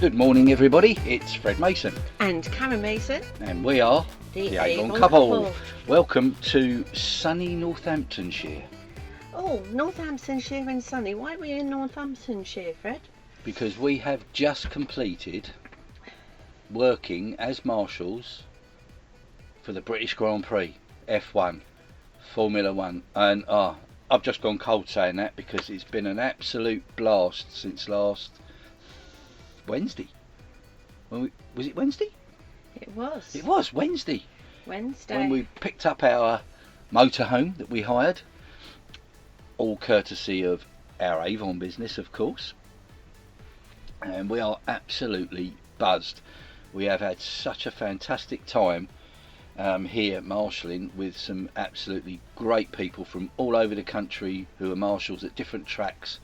Good morning, everybody. It's Fred Mason. And Karen Mason. And we are the Avon couple. Welcome to sunny Northamptonshire. Oh, Northamptonshire and sunny. Why are we in Northamptonshire, Fred? Because we have just completed working as marshals for the British Grand Prix, F1, Formula 1. And I've just gone cold saying that because it's been an absolute blast since last Wednesday. Was it Wednesday? It was. It was Wednesday. Wednesday. When we picked up our motorhome that we hired, all courtesy of our Avon business, of course. And we are absolutely buzzed. We have had such a fantastic time here marshalling with some absolutely great people from all over the country who are marshals at different tracks.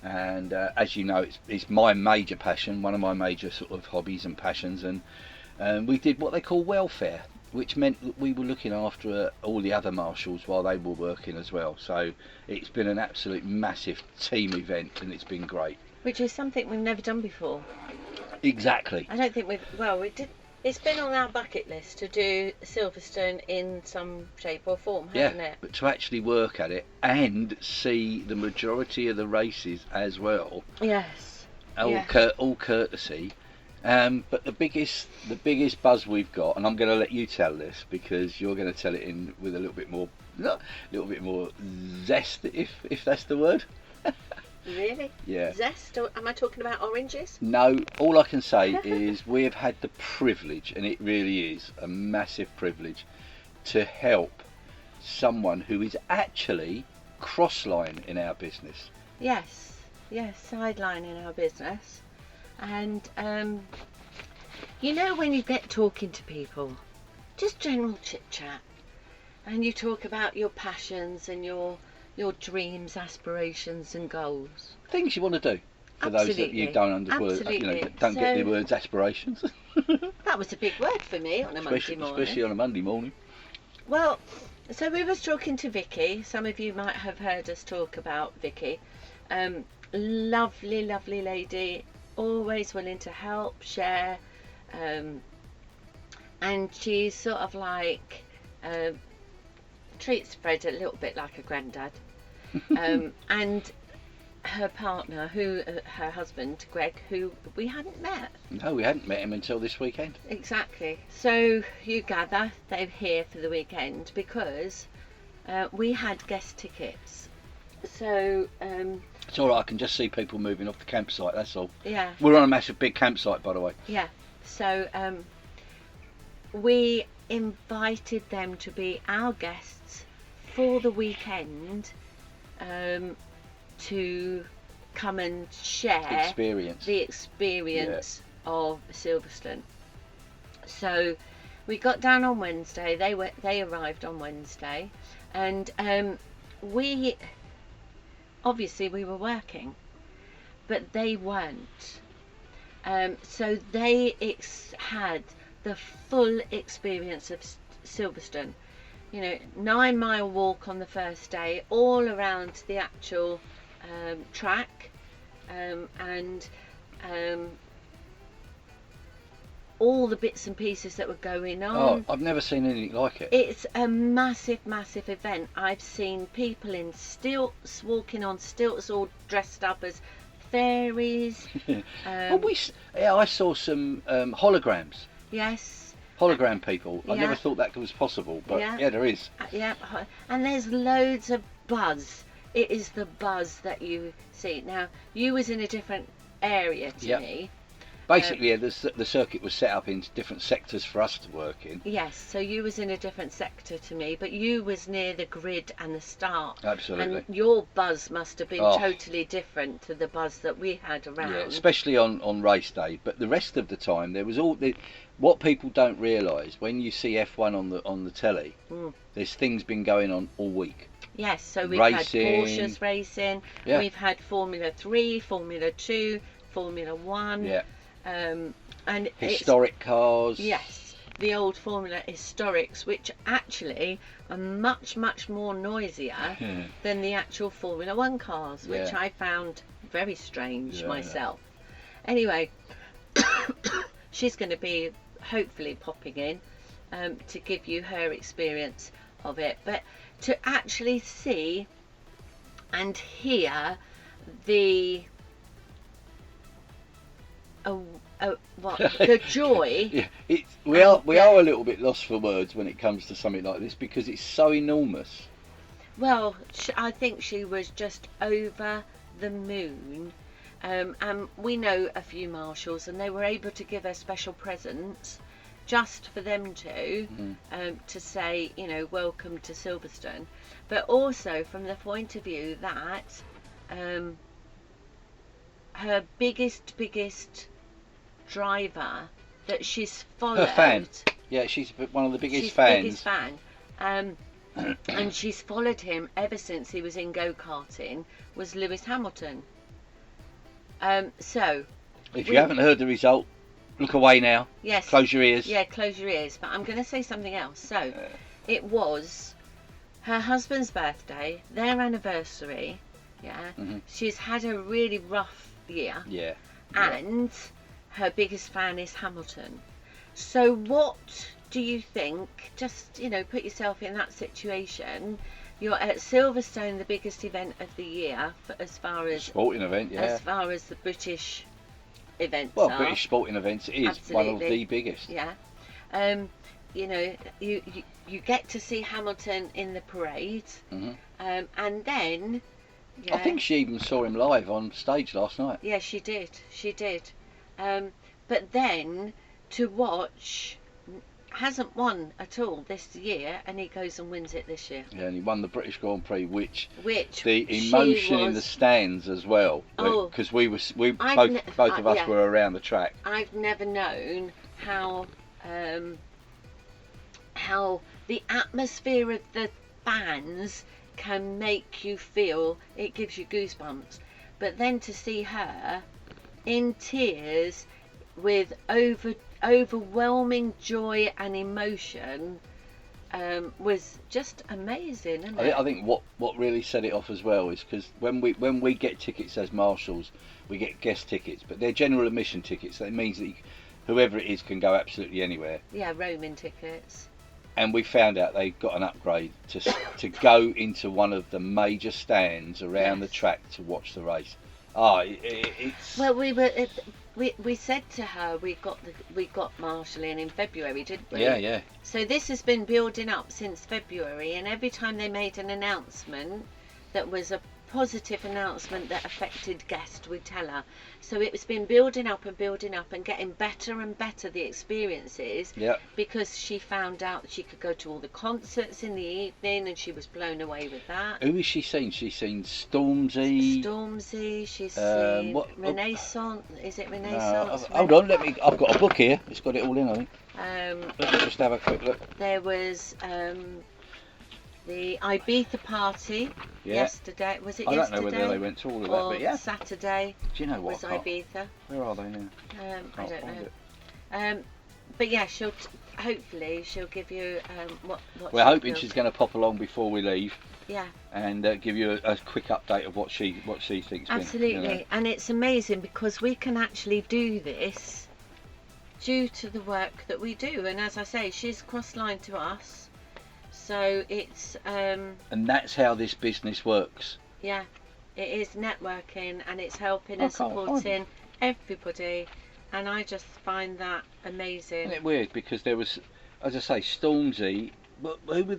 And as you know, it's my major passion, one of my major sort of hobbies and passions, and we did what they call welfare, which meant that we were looking after all the other marshals while they were working as well. So it's been an absolute massive team event, and it's been great. Which is something we've never done before. Exactly. I don't think we did. It's been on our bucket list to do Silverstone in some shape or form, hasn't it? But to actually work at it and see the majority of the races as well. Yes. All courtesy. But the biggest buzz we've got, and I'm going to let you tell this because you're going to tell it in with a little bit more zest, if that's the word. Really? Yeah. Zest? Or am I talking about oranges? No, all I can say is we have had the privilege, and it really is a massive privilege, to help someone who is actually cross-line in our business. Yes, sideline in our business. And you know, when you get talking to people, just general chit-chat, and you talk about your passions and your dreams, aspirations and goals. Things you want to do. For those that you don't understand, don't get the words aspirations. That was a big word for me on a Monday morning. Especially on a Monday morning. Well, so we was talking to Vicky. Some of you might have heard us talk about Vicky. Lovely, lovely lady, always willing to help, share. And she's sort of like... treats Fred a little bit like a granddad. And her partner, her husband Greg, who we hadn't met. No, we hadn't met him until this weekend. Exactly. So you gather they're here for the weekend because we had guest tickets. So it's all right. I can just see people moving off the campsite. That's all. Yeah. We're on a massive big campsite, by the way. Yeah. So we invited them to be our guests for the weekend, to come and share the experience of Silverstone. So we got down on Wednesday. They arrived on Wednesday, and we were working, but they weren't. So they had the full experience of Silverstone. 9-mile walk on the first day, all around the actual track, and all the bits and pieces that were going on. Oh, I've never seen anything like it. It's a massive, massive event. I've seen people in stilts, walking on stilts, all dressed up as fairies. I saw some holograms. Yes. Hologram people. I never thought that was possible, but yeah, there is. Yeah, and there's loads of buzz. It is the buzz that you see. Now, you was in a different area to me. Basically, the circuit was set up in different sectors for us to work in. Yes, so you was in a different sector to me, but you was near the grid and the start. Absolutely. And your buzz must have been totally different to the buzz that we had around. Yeah, especially on race day. But the rest of the time, there was what people don't realise when you see F1 on the telly. There's things been going on all week. Yes, so we've had Porsches racing. Yeah. We've had Formula 3, Formula 2, Formula 1. Yeah. And historic cars. Yes, the old Formula historics, which actually are much, much more noisier than the actual Formula 1 cars, which I found very strange myself. Anyway, she's going to be hopefully popping in to give you her experience of it. But to actually see and hear the the joy. Yeah, we are a little bit lost for words when it comes to something like this, because it's so enormous. Well, I think she was just over the moon. And we know a few marshals, and they were able to give her special presents just for them to say, you know, welcome to Silverstone. But also from the point of view that her biggest driver that she's followed. Her fan. Yeah, she's one of the biggest fans. Biggest fan. And she's followed him ever since he was in go-karting, was Lewis Hamilton. So if you haven't heard the result, look away now. Yes. Close your ears. Yeah, close your ears. But I'm going to say something else. So it was her husband's birthday, their anniversary. Yeah. She's had a really rough year. Yeah. And her biggest fan is Hamilton. So what do you think? Just, you know, put yourself in that situation. You're at Silverstone, the biggest event of the year, as far as sporting event, yeah. As far as the British events are. British sporting events is absolutely one of the biggest. Yeah. You know, you get to see Hamilton in the parade, and then. Yeah, I think she even saw him live on stage last night. Yeah, she did. She did. But then to watch. Hasn't won at all this year, and he goes and wins it this year. Yeah, and he won the British Grand Prix, which the emotion in the stands as well, because both of us were around the track. I've never known how the atmosphere of the fans can make you feel. It gives you goosebumps. But then to see her in tears with overwhelming joy and emotion was just amazing, isn't it? I think what really set it off as well is because when we get tickets as marshals, we get guest tickets, but they're general admission tickets. That means that whoever it is can go absolutely anywhere. Yeah, roaming tickets. And we found out they got an upgrade to go into one of the major stands around the track to watch the race. It's well, we said to her we got Marshall in February, didn't we? Yeah. So this has been building up since February, and every time they made an announcement that was a positive announcement that affected guests, we'd tell her. So it's been building up and getting better and better, the experiences. Yeah. Because she found out she could go to all the concerts in the evening, and she was blown away with that. Who has she seen? She's seen Stormzy. She's seen Renaissance. Is it Renaissance? Hold on, I've got a book here. It's got it all in, I think. Let's just have a quick look. There was the Ibiza party yesterday. Was it yesterday? I don't know whether they went to all of that, but yeah. Saturday. Do you know what? Was Ibiza? Where are they now? I don't know. But yeah, hopefully she'll give you what we're hoping she's going to pop along before we leave. Yeah. And give you a quick update of what she thinks. Absolutely, you know. And it's amazing because we can actually do this due to the work that we do. And as I say, she's cross-line to us. So it's and that's how this business works. Yeah, it is networking, and it's helping and supporting everybody, and I just find that amazing. Isn't it weird? Because there was, as I say, Stormzy. Who were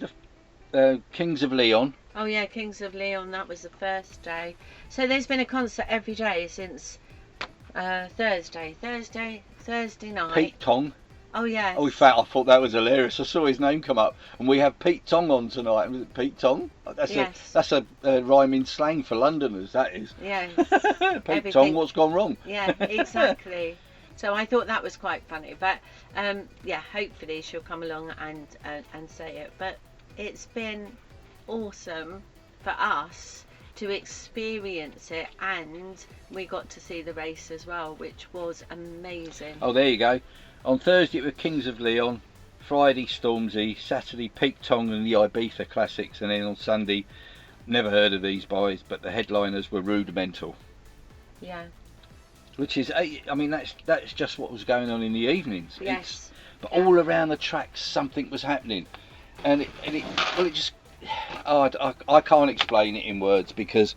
the Kings of Leon? Oh yeah, Kings of Leon. That was the first day. So there's been a concert every day since Thursday night. Pete Tong. Oh yeah. Oh, in fact, I thought that was hilarious. I saw his name come up, and we have Pete Tong on tonight. Was it Pete Tong? That's a rhyming slang for Londoners. That is. Yes. Pete Tong, what's gone wrong? Yeah, exactly. So I thought that was quite funny, but yeah, hopefully she'll come along and say it. But it's been awesome for us to experience it, and we got to see the race as well, which was amazing. Oh, there you go. On Thursday it was Kings of Leon, Friday Stormzy, Saturday Pete Tong and the Ibiza Classics, and then on Sunday, never heard of these boys, but the headliners were Rudimental. Yeah. Which is, I mean, that's just what was going on in the evenings. Yes. But all around the track, something was happening, and it just, I can't explain it in words because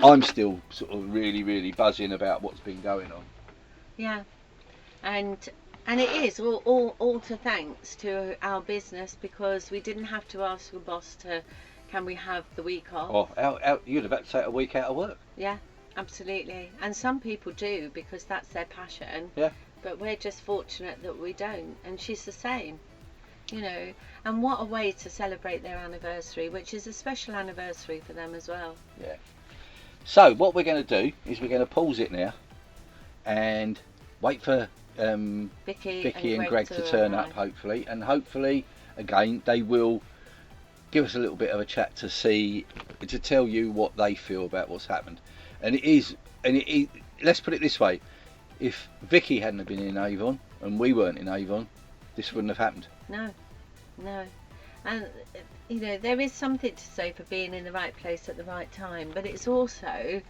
I'm still sort of really buzzing about what's been going on. Yeah, and it is all to thanks to our business, because we didn't have to ask the boss can we have the week off. Oh, you'd have had to take a week out of work. Yeah, absolutely. And some people do because that's their passion. Yeah. But we're just fortunate that we don't. And she's the same, you know. And what a way to celebrate their anniversary, which is a special anniversary for them as well. Yeah. So what we're going to do is we're going to pause it now and wait for Vicky and Greg to turn up, hopefully. And hopefully, again, they will give us a little bit of a chat to tell you what they feel about what's happened. And it is, let's put it this way. If Vicky hadn't have been in Avon and we weren't in Avon, this wouldn't have happened. No. And, you know, there is something to say for being in the right place at the right time, but it's also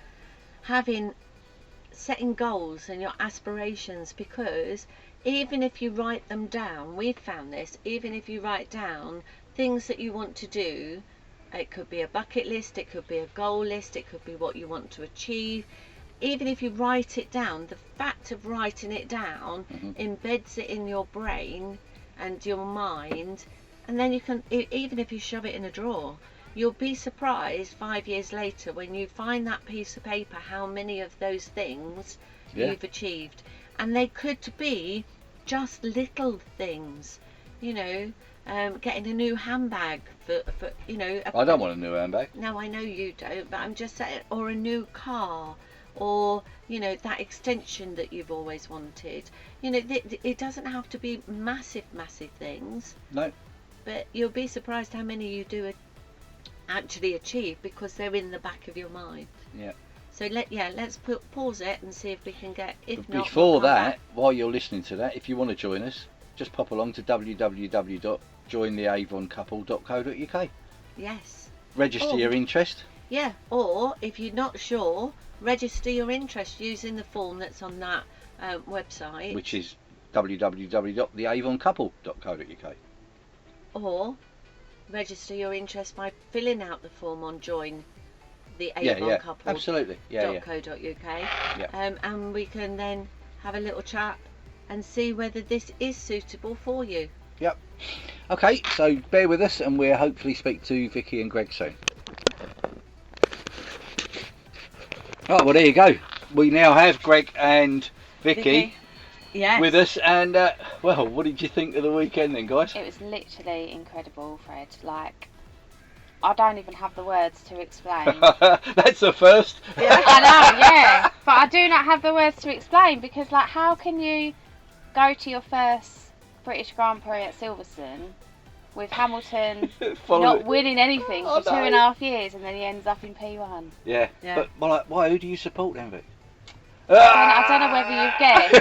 setting goals and your aspirations, because even if you write them down, we've found this, even if you write down things that you want to do, it could be a bucket list, it could be a goal list, it could be what you want to achieve. Even if you write it down, the fact of writing it down embeds it in your brain and your mind, and then you can, even if you shove it in a drawer, you'll be surprised 5 years later when you find that piece of paper how many of those things you've achieved. And they could be just little things, you know, getting a new handbag for you know. I don't want a new handbag. No, I know you don't, but I'm just saying, or a new car, or, you know, that extension that you've always wanted. You know, it doesn't have to be massive things. No. But you'll be surprised how many you do actually achieve because they're in the back of your mind. Yeah. So let's pause it and see if we can get. If not, before that, while you're listening to that, if you want to join us, just pop along to www.jointheavoncouple.co.uk. Yes. Register your interest. Yeah, or if you're not sure, register your interest using the form that's on that website, which is www.theavoncouple.co.uk. Or register your interest by filling out the form on Join the Avon Couple. Absolutely. .co.uk. And we can then have a little chat and see whether this is suitable for you. Yep. Okay, so bear with us and we'll hopefully speak to Vicky and Greg soon. Right, well there you go. We now have Greg and Vicky. Yes. With us, and well, what did you think of the weekend then, guys? It was literally incredible, Fred. Like, I don't even have the words to explain. That's the first. Yeah. I know, yeah. But I do not have the words to explain, because, like, how can you go to your first British Grand Prix at Silverstone with Hamilton not winning anything for 2.5 years, and then he ends up in P1? Yeah. But why? Who do you support then, Vic? I don't know whether you've guessed,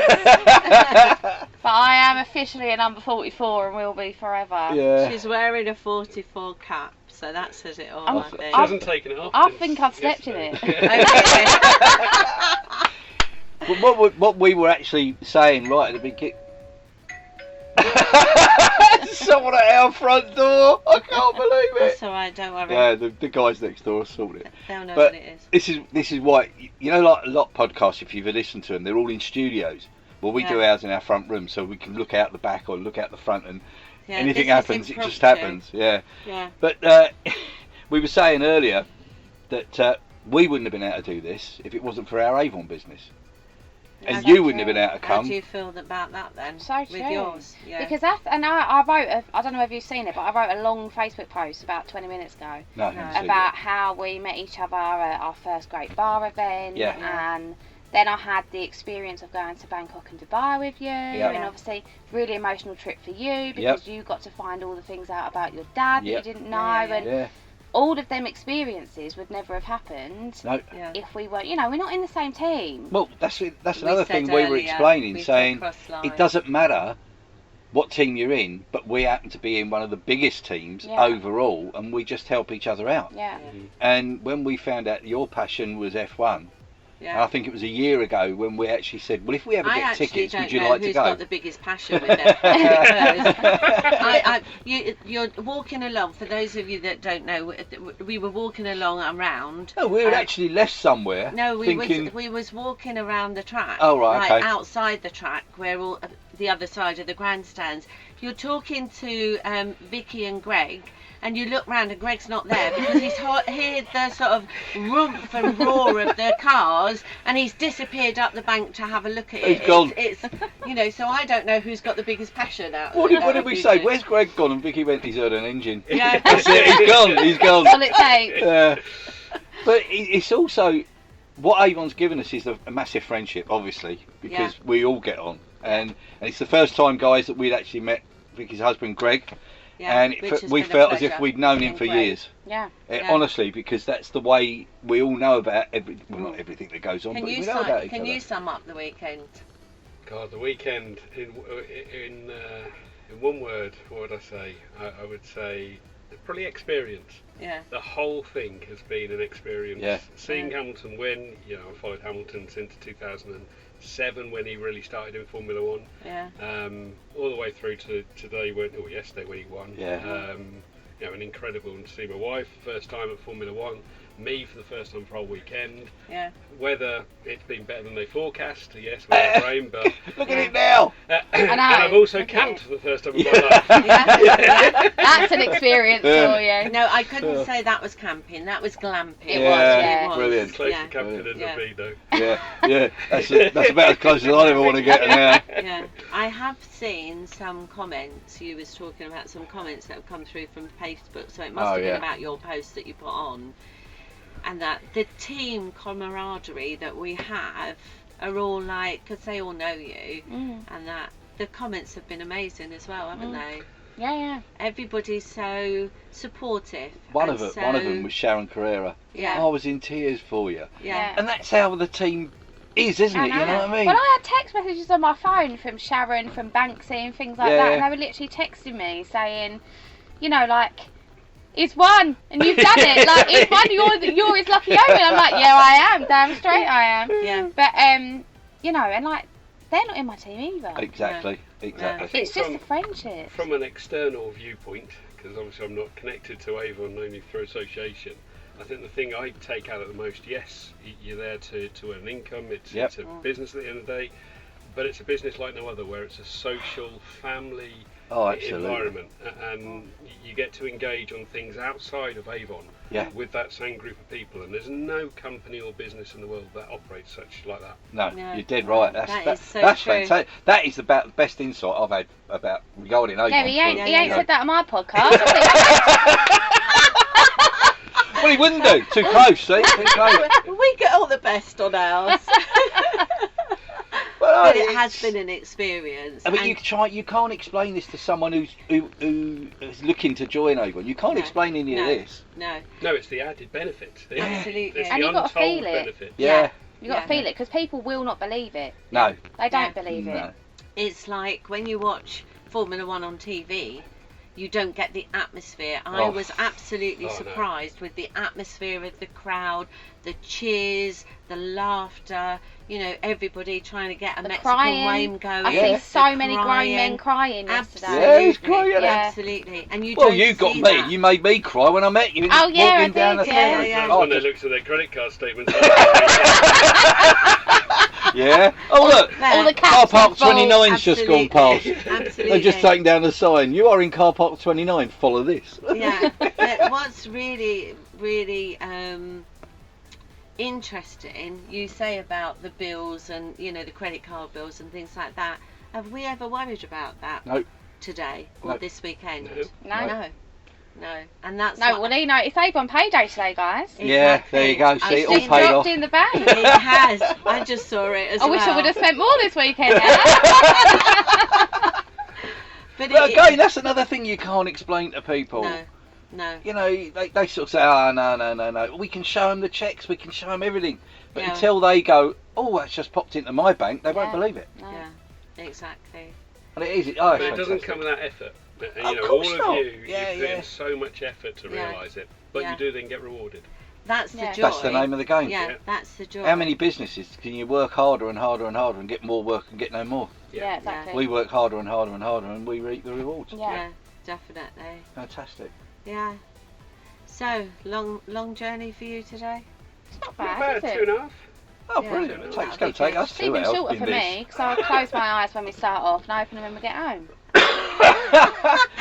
but I am officially a number 44 and will be forever. Yeah. She's wearing a 44 cap, so that says it all. I think. She hasn't taken it off. I think I've slept in it. But what we were actually saying right at the beginning. Someone at our front door. I can't believe it. That's alright, don't worry. Yeah, the guys next door sorted it. They'll know what it is. This is why, you know, like a lot of podcasts, if you've listened to them, they're all in studios. Well, we do ours in our front room, so we can look out the back or look out the front, and anything happens, it just happens. Yeah. But we were saying earlier that we wouldn't have been able to do this if it wasn't for our Avon business. And you wouldn't have been able to come. How do you feel about that then? So true. With yours? Yeah. Because I wrote, I don't know if you've seen it, but I wrote a long Facebook post about 20 minutes ago about how we met each other at our first great bar event, and then I had the experience of going to Bangkok and Dubai with you, and obviously really emotional trip for you because you got to find all the things out about your dad that you didn't know, and all of them experiences would never have happened if we weren't, you know, we're not in the same team. Well, that's another thing we were explaining, saying it doesn't matter what team you're in, but we happen to be in one of the biggest teams overall, and we just help each other out. Yeah. And when we found out your passion was F1, Yeah. And I think it was a year ago when we actually said, well, if we ever get tickets, would you like to go? Who's got the biggest passion with it? You're walking along, for those of you that don't know, we were walking along around. No, we had actually left somewhere. No, we was walking around the track. Oh, right, okay. Outside the track, where all the other side of the grandstands. You're talking to Vicky and Greg, and you look round and Greg's not there because he's heard the sort of rumph and roar of the cars, and he's disappeared up the bank to have a look at it. He's gone. It's so I don't know who's got the biggest passion out. What did we say? Where's Greg gone? And Vicky went, he's heard an engine. Yeah. That's it, he's gone. All it takes. Yeah. But it's also, what Avon's given us is a massive friendship, obviously, because we all get on. And it's the first time, guys, that we'd actually met Vicky's husband, Greg. Yeah, and we felt as if we'd known him for years. Yeah. Honestly, because that's the way we all know about not everything that goes on, but we know about each other. Can you sum up the weekend? God, the weekend in one word, what would I say? I would say probably experience. Yeah. The whole thing has been an experience. Yeah. Seeing Hamilton win, I followed Hamilton since 2007 when he really started in Formula One. Yeah. All the way through to today, yesterday when he won. Yeah. An incredible, and to see my wife first time at Formula One, me for the first time for a whole weekend. Yeah. Whether it's been better than they forecast, yes, with the brain, but look at it now. And I've also camped for the first time in my life. That's an experience for you. No, I couldn't say that was camping. That was glamping. It was. Brilliant. Close to camping as a bee, though. Yeah. That's about as close as I ever want to get now. Yeah. I have seen some comments. You was talking about some comments that have come through from Facebook, so it must have been about your post that you put on. And that the team camaraderie that we have are all like, because they all know you, and that the comments have been amazing as well, haven't they? Yeah. Everybody's so supportive. One of them was Sharon Carrera. Yeah. I was in tears for you. Yeah. And that's how the team is, isn't it? You know what I mean? Well, I had text messages on my phone from Sharon, from Banksy and things like that, and they were literally texting me saying, it's one, and you've done it. Like, it's one, you're his lucky omen. I'm like, yeah, I am. Damn straight I am. Yeah. But, and they're not in my team either. Exactly. It's just a friendship. From an external viewpoint, because obviously I'm not connected to Avon only through association, I think the thing I take out of the most, yes, you're there to earn income, it's a business at the end of the day, but it's a business like no other, where it's a social, family environment, and you get to engage on things outside of Avon with that same group of people, and there's no company or business in the world that operates like that. No, you're dead right. That's fantastic. That is about the best insight I've had about regarding Avon. Yeah, he ain't said that on my podcast. Well, he wouldn't do. Too close, see? Too close. We get all the best on ours. But it has been an experience. I mean, you can't explain this to someone who is looking to join Avon. You can't explain any of this. No, it's the added benefit. Absolutely. It's and the you've got to feel benefit. it. Yeah. You've got to feel it, because people will not believe it. No. They don't believe it. It's like when you watch Formula One on TV, you don't get the atmosphere. I was absolutely surprised with the atmosphere of the crowd, the cheers, the laughter, everybody trying to get a Mexican wave going. I see so many grown men crying yesterday. Yeah, he's crying. Absolutely. And you got me. You made me cry when I met you. Walking down the street. That's when they looked at their credit card statements. Yeah. Oh, look. All the Car Park 29's just gone past. Absolutely. They've just taken down the sign. You are in Car Park 29. Follow this. Yeah. But what's really, really interesting, you say about the bills and, the credit card bills and things like that. Have we ever worried about that today or this weekend? No. No, and that's it's Avon payday today, guys. Exactly. Yeah, there you go. See, it all paid off. Dropped in the bank. It has. I just saw it as well. I wish I would have spent more this weekend. But again, that's another thing you can't explain to people. No. They sort of say, no. We can show them the checks, we can show them everything. But until they go, that's just popped into my bank, they won't believe it. No. Yeah, exactly. And it is. But it doesn't come with that effort. Of all course of not. you put in so much effort to realise it, but you do then get rewarded. That's the joy. That's the name of the game. Yeah, that's the joy. How many businesses can you work harder and harder and harder and get more work and get no more? Yeah, exactly. We work harder and harder and harder and we reap the rewards. Yeah, definitely. Fantastic. Yeah. So, long journey for you today? It's not bad, is it? 2.5. Oh, brilliant. It's going to take us It's 2 even hours. shorter for me, because I close my eyes when we start off and open them when we get home.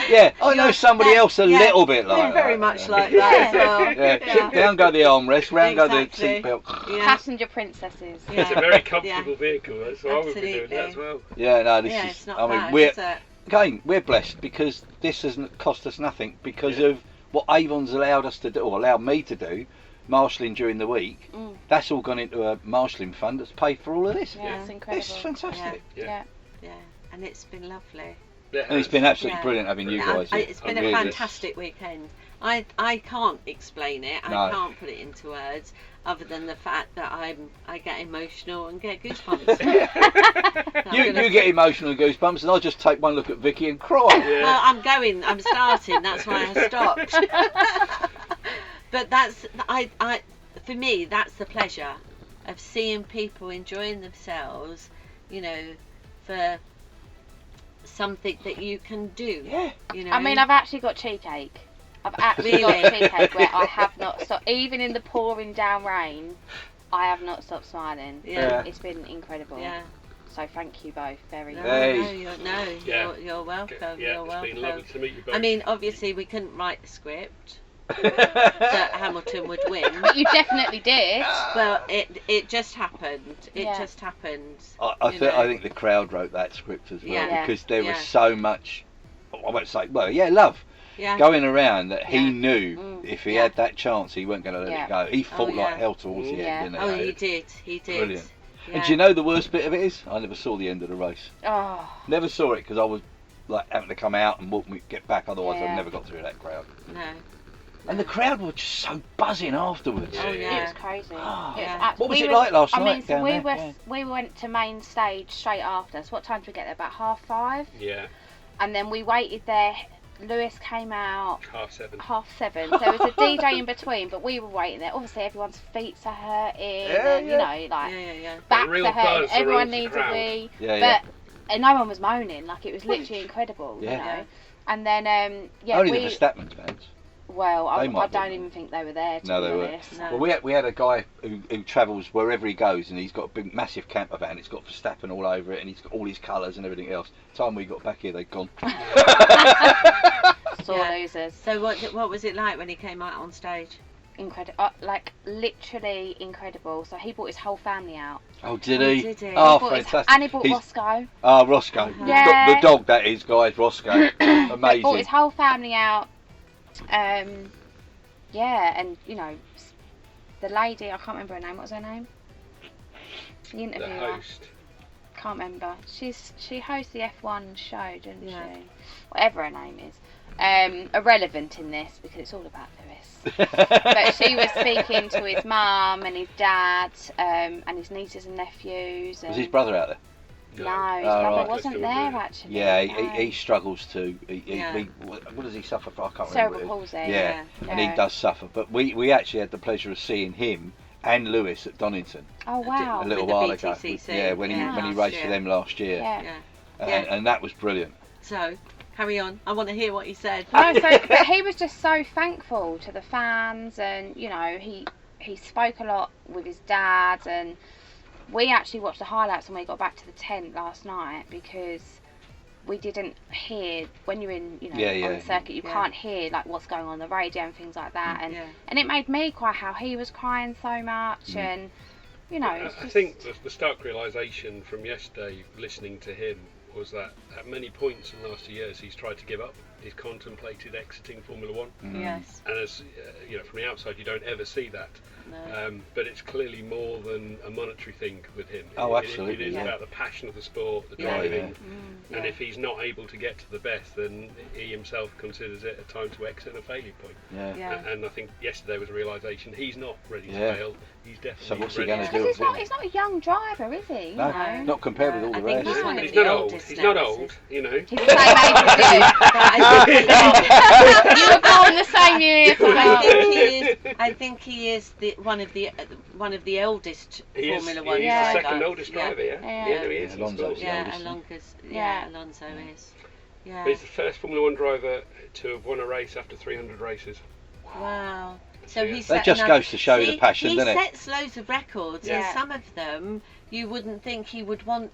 Yeah, I know somebody else a little bit like that. Very much like that as well. Yeah. Down go the armrest, round go the seatbelt. Passenger princesses. Yeah. It's a very comfortable vehicle, so I would be doing that as well. Yeah, no, this it's is. not I mean, bad, we're blessed because this hasn't cost us nothing because of what Avon's allowed us to do, or allowed me to do, marshalling during the week. That's all gone into a marshalling fund that's paid for all of this. Yeah, it's incredible. It's fantastic. Yeah. And it's been lovely. And it's been absolutely brilliant having you guys. It's been a fantastic weekend. I can't explain it. I can't put it into words, other than the fact that I get emotional and get goosebumps. you get emotional and goosebumps, and I just take one look at Vicky and cry. Yeah. Well, I'm starting. That's why I stopped. But that's for me. That's the pleasure of seeing people enjoying themselves. For something that you can do. I mean, I've actually got cheesecake. I've actually got cheesecake where I have not stopped, even in the pouring down rain, I have not stopped smiling. It's been incredible. So thank you both very much. You're welcome. You're welcome. It's been lovely to meet you both. I mean, obviously we couldn't write the script that Hamilton would win. But you definitely did. Well, it just happened. It just happened. I think the crowd wrote that script as well because there was so much. I won't say love going around that he knew if he had that chance he weren't going to let it go. He fought like hell towards the end. Didn't he? He did. He did. Brilliant. And do you know the worst bit of it is? I never saw the end of the race. Never saw it because I was like having to come out and get back. Otherwise, I'd never got through that crowd. No. And the crowd were just so buzzing afterwards. It was crazy. What was it like last night? I mean, so we went to main stage straight after. So what time did we get there? About 5:30. Yeah. And then we waited there. Lewis came out 7:30. So there was a DJ in between, but we were waiting there. Obviously, everyone's feet are hurting, and backs are hurting. Everyone needs a wee. But no one was moaning. Like, it was literally incredible, you know. And then only the Verstappen fans. Well, I don't even think they were there, to be honest. No. Well, we had a guy who travels wherever he goes, and he's got a big, massive camper van. It's got Verstappen all over it, and he's got all his colours and everything else. The time we got back here, they'd gone. Sore losers. So what was it like when he came out on stage? Incredible, like literally incredible. So he brought his whole family out. Oh, did he? Oh, fantastic! And he brought Roscoe. Oh, Roscoe. The dog, that is, guys. Roscoe. Amazing. He brought his whole family out. And the lady, I can't remember her name. What was her name? The interviewer. The host. Can't remember. She hosts the F1 show, doesn't she? Whatever her name is. Irrelevant in this because it's all about Lewis. But she was speaking to his mum and his dad and his nieces and nephews. Was his brother out there? No, his brother wasn't there actually. Yeah, he struggles too. What does he suffer from? I can't remember. Cerebral palsy. Yeah, and he does suffer. But we actually had the pleasure of seeing him and Lewis at Donington. Oh wow! A little while ago. Yeah, when he raced for them last year. Yeah. And that was brilliant. So, carry on. I want to hear what he said. No, but he was just so thankful to the fans, and he spoke a lot with his dad, and we actually watched the highlights when we got back to the tent last night because we didn't hear when you're in on the circuit you can't hear like what's going on the radio and things like that, and it made me cry how he was crying so much. And I think the stark realisation from yesterday listening to him was that at many points in the last 2 years he's tried to give up. He's contemplated exiting Formula One. Yes. And as from the outside you don't ever see that. No. But it's clearly more than a monetary thing with him. Oh, absolutely. It is about the passion of the sport, the driving. And if he's not able to get to the best, then he himself considers it a time to exit and a failure point. And I think yesterday was a realisation he's not ready to fail. He's definitely so what's he ready. going to do? He's not a young driver, is he? No, not compared with all the rest. He's one of He's the not old. oldest He's now, not old. He's the same age as you. I You were born the same year. I think he is one of the eldest Formula One. He's the second oldest driver. Yeah, he is. Alonso is. Yeah. But he's the first Formula One driver to have won a race after 300 races. Wow. So that just goes to show the passion, doesn't it? He sets loads of records, and some of them you wouldn't think he would want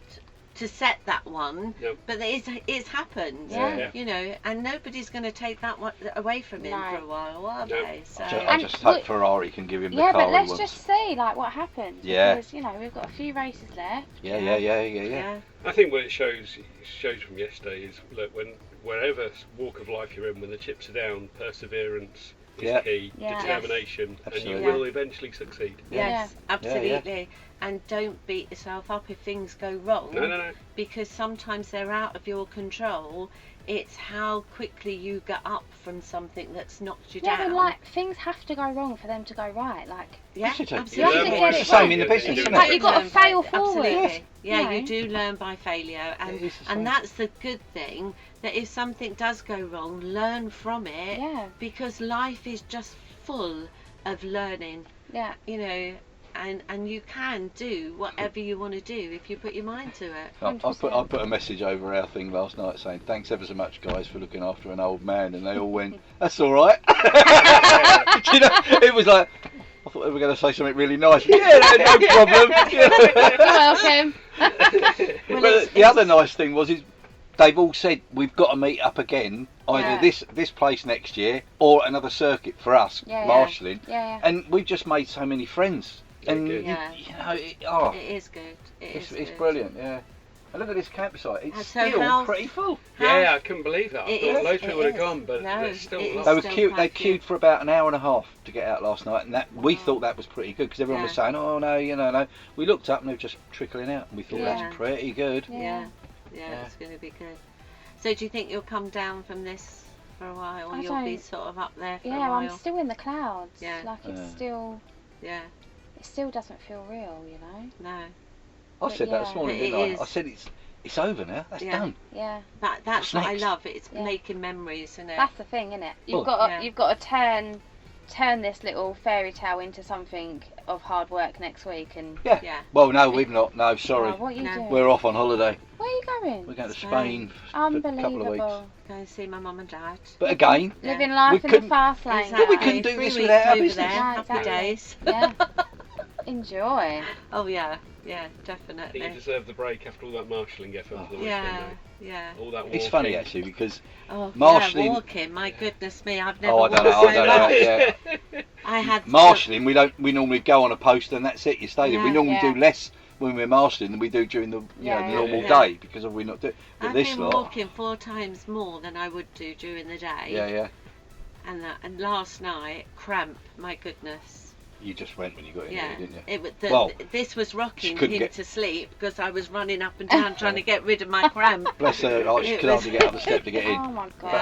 to set that one, but it's happened. You know, and nobody's going to take that one away from him for a while, are they? So. I just hope Ferrari can give him the car. Yeah, but let's he wants. just see what happens. Yeah. Because we've got a few races left. Yeah. I think what it shows from yesterday is, look, wherever walk of life you're in, when the chips are down, perseverance is key, determination, and you will eventually succeed. Yes, absolutely. And don't beat yourself up if things go wrong. No. Because sometimes they're out of your control. It's how quickly you get up from something that's knocked you down. Yeah, but things have to go wrong for them to go right. Absolutely. It's the same in the business, isn't it? You've got to fail forward. Absolutely. Yeah, you do learn by failure, and that's the good thing. That if something does go wrong, learn from it. Yeah. Because life is just full of learning. Yeah. And you can do whatever you want to do if you put your mind to it. I put a message over our thing last night saying thanks ever so much, guys, for looking after an old man, and they all went, "That's all right." It was like, I thought they were going to say something really nice. Yeah, no problem. Welcome. But the other nice thing was they've all said we've got to meet up again, either this place next year or another circuit for us, marshalling. Yeah. And we've just made so many friends. And it is good. It's brilliant. Yeah. And look at this campsite. It's still pretty full. Yeah, I couldn't believe that. I thought loads of people would have gone, but there's still lots. They were queued. They queued for about an hour and a half to get out last night, and we thought that was pretty good because everyone was saying, "Oh no, no." We looked up and they were just trickling out, and we thought that's pretty good. Yeah, it's going to be good. So do you think you'll come down from this for a while, or you'll be sort of up there for a while? Yeah, I'm still in the clouds. Yeah. It's still. Yeah. It still doesn't feel real, No. I said that this morning, didn't I? I said it's over now. That's done. Yeah. But that's what I love. It's making memories, isn't it? That's the thing, isn't it? You've got to turn this little fairy tale into something of hard work next week, and Well, no, we've not. No, sorry. What are you doing? We're off on holiday. Where are you going? We're going to Spain for a couple of weeks. Going to see my mum and dad. But again, living life in the fast lane. Exactly. But we couldn't do this without our business. Happy days. Yeah. Enjoy. Oh yeah, definitely. I think you deserve the break after all that marshalling effort for the weekend. Yeah. All that walking. It's funny actually because marshalling. walking. My goodness me, I've never. I don't know. I had marshalling. We normally go on a post and that's it. You stay there. We normally do less when we're marshalling than we do during the the normal day because we're not doing. I've been walking 4 times more than I would do during the day. Yeah. And last night, cramp. My goodness. You just went when you got in there, didn't you? This was rocking him to sleep because I was running up and down trying to get rid of my cramp. Bless her, she could hardly get up the step to get in. Oh my god. But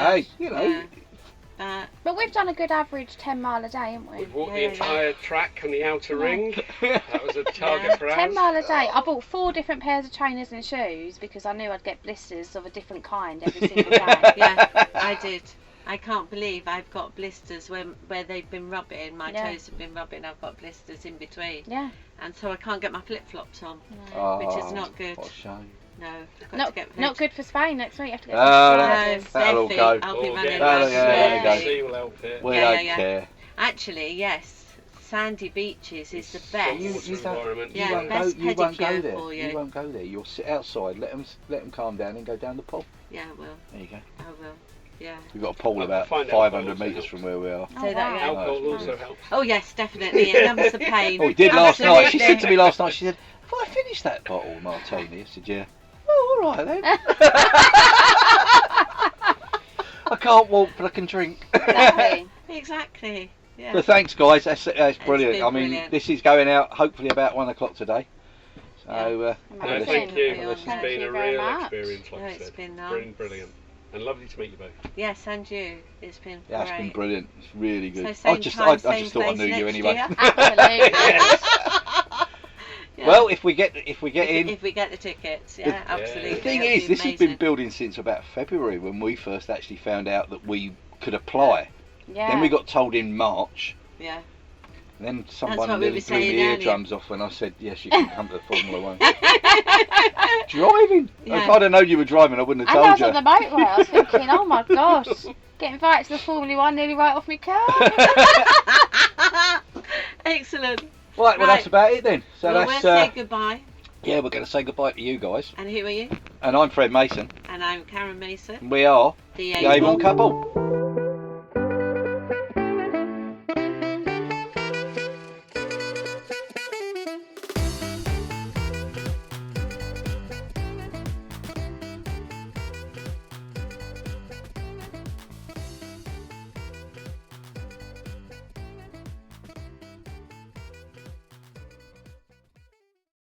hey, but we've done a good average 10 mile a day, haven't we? We've walked the entire track and the outer ring. That was a target for us. 10 mile a day. I bought 4 different pairs of trainers and shoes because I knew I'd get blisters of a different kind every single day. Yeah, I did. I can't believe I've got blisters where they've been rubbing, my toes have been rubbing, I've got blisters in between. Yeah. And so I can't get my flip-flops on, which is not good. What a shame. No, I've got to get not good for Spain next week. You have to get that'll go. I'll be running will help it. We don't care. Actually, yes, sandy beaches is the best. You won't go there. You won't go there. You'll sit outside, let them calm down and go down the pool. Yeah, I will. There you go. I will. Yeah. We've got a pool about 500 metres from where we are. Alcohol also helps. Oh yes, definitely. It numbs the pain. Oh, it did last night. She said to me last night, she said, "Have I finished that bottle of martini?" I said, "Yeah." Oh, all right then. I can't walk, but I can drink. Exactly. Yeah. So thanks, guys. That's brilliant. I mean, this is going out hopefully about 1 o'clock today. So thank you. This has been a real experience. Like I said, it's been nice. Brilliant. And lovely to meet you both. Yes, and you. It's been great. It's been brilliant. It's really good. So I just thought I knew you anyway. Absolutely. Yeah. Well, if we get in, if we get the tickets, yeah, absolutely. The thing is, this has been building since about February when we first actually found out that we could apply. Yeah. Then we got told in March. Yeah. Then someone nearly blew the eardrums off when I said, yes, you can come to the Formula One. Driving? Yeah. If I'd have known you were driving, I wouldn't have told you. And I was on the motorway, I was thinking, oh my gosh, getting invited to the Formula One nearly right off my car. Excellent. Right, well, that's about it then. So we'll say goodbye. Yeah, we're going to say goodbye to you guys. And who are you? And I'm Fred Mason. And I'm Karen Mason. We are the Avon couple.